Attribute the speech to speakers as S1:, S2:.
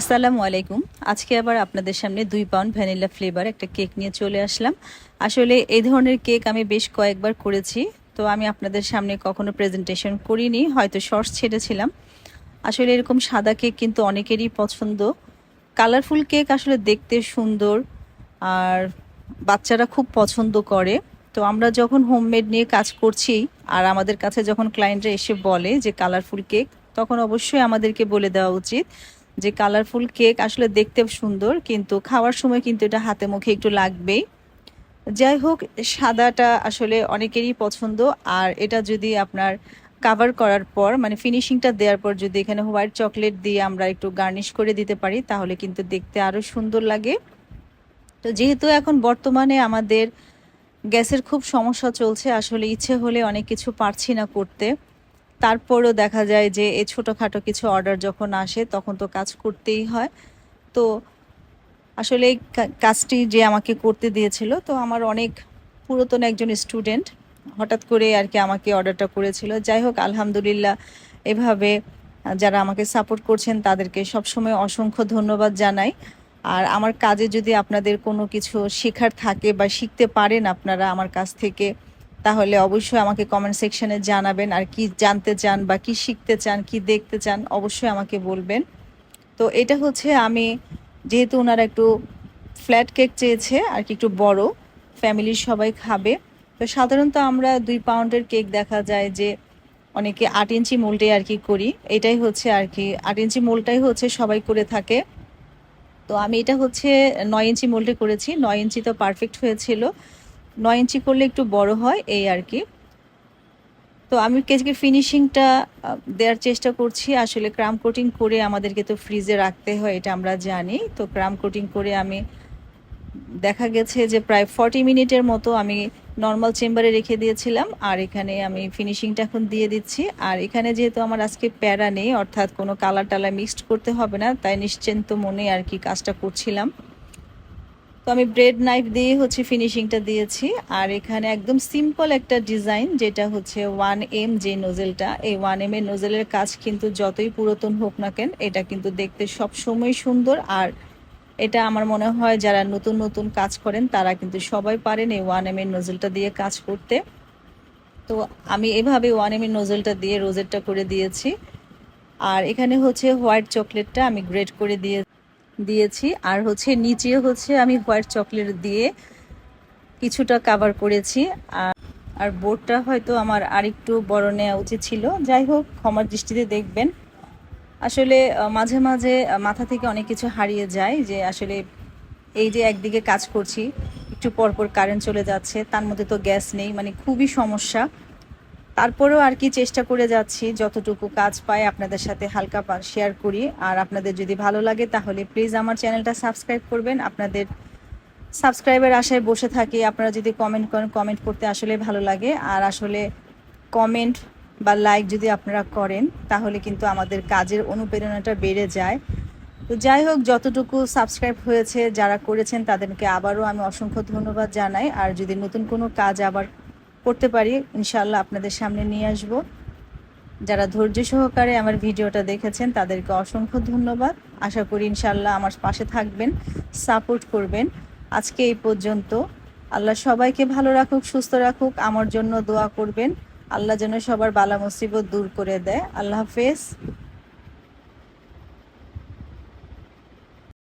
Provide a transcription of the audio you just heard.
S1: আসসালামু আলাইকুম। আজকে আবার আপনাদের সামনে 2 পাউন্ড ভ্যানিলা ফ্লেভার একটা কেক নিয়ে চলে আসলাম। আসলে এই ধরনের কেক আমি বেশ কয়েকবার করেছি, তো আমি আপনাদের সামনে কখনো প্রেজেন্টেশন করিনি, হয়তো শর্টস ছেড়েছিলাম। আসলে এরকম সাদা কেক কিন্তু অনেকেরই পছন্দ। কালারফুল কেক আসলে দেখতে সুন্দর, আর বাচ্চারা খুব পছন্দ করে। তো আমরা যখন হোমমেড নিয়ে কাজ করছি আর আমাদের কাছে যখন ক্লায়েন্টরা এসে বলে যে কালারফুল কেক, তখন অবশ্যই আমাদেরকে বলে দেওয়া উচিত যে কালারফুল কেক আসলে দেখতে সুন্দর, কিন্তু খাওয়ার সময় কিন্তু এটা হাতে মুখে একটু লাগবেই। যাই হোক, সাদাটা আসলে অনেকেরই পছন্দ। আর এটা যদি আপনার কাভার করার পর মানে ফিনিশিংটা দেওয়ার পর যদি এখানে হোয়াইট চকলেট দিয়ে আমরা একটু গার্নিশ করে দিতে পারি, তাহলে কিন্তু দেখতে আরও সুন্দর লাগে। তো যেহেতু এখন বর্তমানে আমাদের গ্যাসের খুব সমস্যা চলছে, আসলে ইচ্ছে হলে অনেক কিছু পারছি না করতে। তারপরেও দেখা যায় যে এই ছোটোখাটো কিছু অর্ডার যখন আসে তখন তো কাজ করতেই হয়। তো আসলে এই কাজটি যে আমাকে করতে দিয়েছিল, তো আমার অনেক পুরাতন একজন স্টুডেন্ট হঠাৎ করে আর কি আমাকে অর্ডারটা করেছিল। যাই হোক, আলহামদুলিল্লাহ, এভাবে যারা আমাকে সাপোর্ট করছেন তাদেরকে সবসময় অসংখ্য ধন্যবাদ জানাই। আর আমার কাজে যদি আপনাদের কোনো কিছু শেখার থাকে বা শিখতে পারেন আপনারা আমার কাছ থেকে, তাহলে অবশ্যই আমাকে কমেন্ট সেকশনে জানাবেন। আর কি জানতে চান বা কি শিখতে চান, কি দেখতে চান, অবশ্যই আমাকে বলবেন। তো এটা হচ্ছে আমি, যেহেতু ওনারা একটু ফ্ল্যাট কেক চেয়েছে আর কি, একটু বড়, ফ্যামিলির সবাই খাবে। তো সাধারণত আমরা 2 পাউন্ডের কেক দেখা যায় যে অনেকে 8 ইঞ্চি মোল্ডে আর কি করি। এটাই হচ্ছে আর কি 8 ইঞ্চি মোল্ডটাই হচ্ছে সবাই করে থাকে। তো আমি এটা হচ্ছে 9 ইঞ্চি মোল্ডে করেছি। 9 ইঞ্চি তো পারফেক্ট হয়েছিল, 9 ইঞ্চি করলে একটু বড় হয় এই আর কি। তো আমি কেকের ফিনিশিংটা দেওয়ার চেষ্টা করছি। আসলে ক্রাম কোটিং করে আমাদেরকে তো ফ্রিজে রাখতে হয়, এটা আমরা জানি। তো ক্রাম কোটিং করে আমি দেখা গেছে যে প্রায় 40 মিনিটের মতো আমি নর্মাল চেম্বারে রেখে দিয়েছিলাম। আর এখানে আমি ফিনিশিংটা এখন দিয়ে দিচ্ছি। আর এখানে যেহেতু আমার আজকে প্যারা নেই, অর্থাৎ কোনো কালার টালার মিক্সড করতে হবে না, তাই নিশ্চিন্ত মনে আর কি কাজটা করছিলাম। তো আমি ব্রেড নাইফ দিয়ে হচ্ছে ফিনিশিংটা দিয়েছি। আর এখানে একদম সিম্পল একটা ডিজাইন, যেটা হচ্ছে 1M যে নোজেলটা, এই 1M এর নোজেলের কাজ কিন্তু যতই পুরাতন হোক না কেন, এটা কিন্তু দেখতে সব সময় সুন্দর। আর এটা আমার মনে হয় যারা নতুন নতুন কাজ করেন তারা কিন্তু সবাই পারেন এই 1M এর নোজেলটা দিয়ে কাজ করতে। তো আমি এভাবে 1M এর নোজেলটা দিয়ে রোজেটটা করে দিয়েছি। আর এখানে হচ্ছে হোয়াইট চকলেটটা আমি গ্রেট করে দিয়েছি। আর হচ্ছে নিচেও হচ্ছে আমি হোয়াইট চকলেট দিয়ে কিছুটা কাভার করেছি। আর বোর্ডটা হয়তো আমার আরেকটু বড় নেওয়া উচিত ছিল। যাই হোক, ক্ষমার দৃষ্টিতে দেখবেন। আসলে মাঝে মাঝে মাথা থেকে অনেক কিছু হারিয়ে যায়, যে আসলে এই যে একদিকে কাজ করছি, একটু পরপর কারেন্ট চলে যাচ্ছে, তার মধ্যে তো গ্যাস নেই, মানে খুবই সমস্যা। তারপরেও আর কি চেষ্টা করে যাচ্ছি, যতটুকু কাজ পাই আপনাদের সাথে হালকা শেয়ার করি। আর আপনাদের যদি ভালো লাগে তাহলে প্লিজ আমার চ্যানেলটা সাবস্ক্রাইব করবেন। আপনাদের সাবস্ক্রাইবের আশায় বসে থাকি। আপনারা যদি কমেন্ট করেন, কমেন্ট করতে আসলে ভালো লাগে। আর আসলে কমেন্ট বা লাইক যদি আপনারা করেন, তাহলে কিন্তু আমাদের কাজের অনুপ্রেরণাটা বেড়ে যায়। তো যাই হোক, যতটুকু সাবস্ক্রাইব হয়েছে যারা করেছেন তাদেরকে আবারও আমি অসংখ্য ধন্যবাদ জানাই। আর যদি নতুন কোনো কাজ আবার করতে পারি, ইনশাআল্লাহ আপনাদের সামনে নিয়ে আসব। যারা ধৈর্য সহকারে আমার ভিডিওটা দেখেছেন তাদেরকে অসংখ্য ধন্যবাদ। আশা করি ইনশাআল্লাহ আমার পাশে থাকবেন, সাপোর্ট করবেন। আজকে এই পর্যন্ত। আল্লাহ সবাইকে ভালো রাখুক, সুস্থ রাখুক। আমার জন্য দোয়া করবেন, আল্লাহ যেন সবার বালা মুসিবত দূর করে দেয়। আল্লাহ হাফেজ।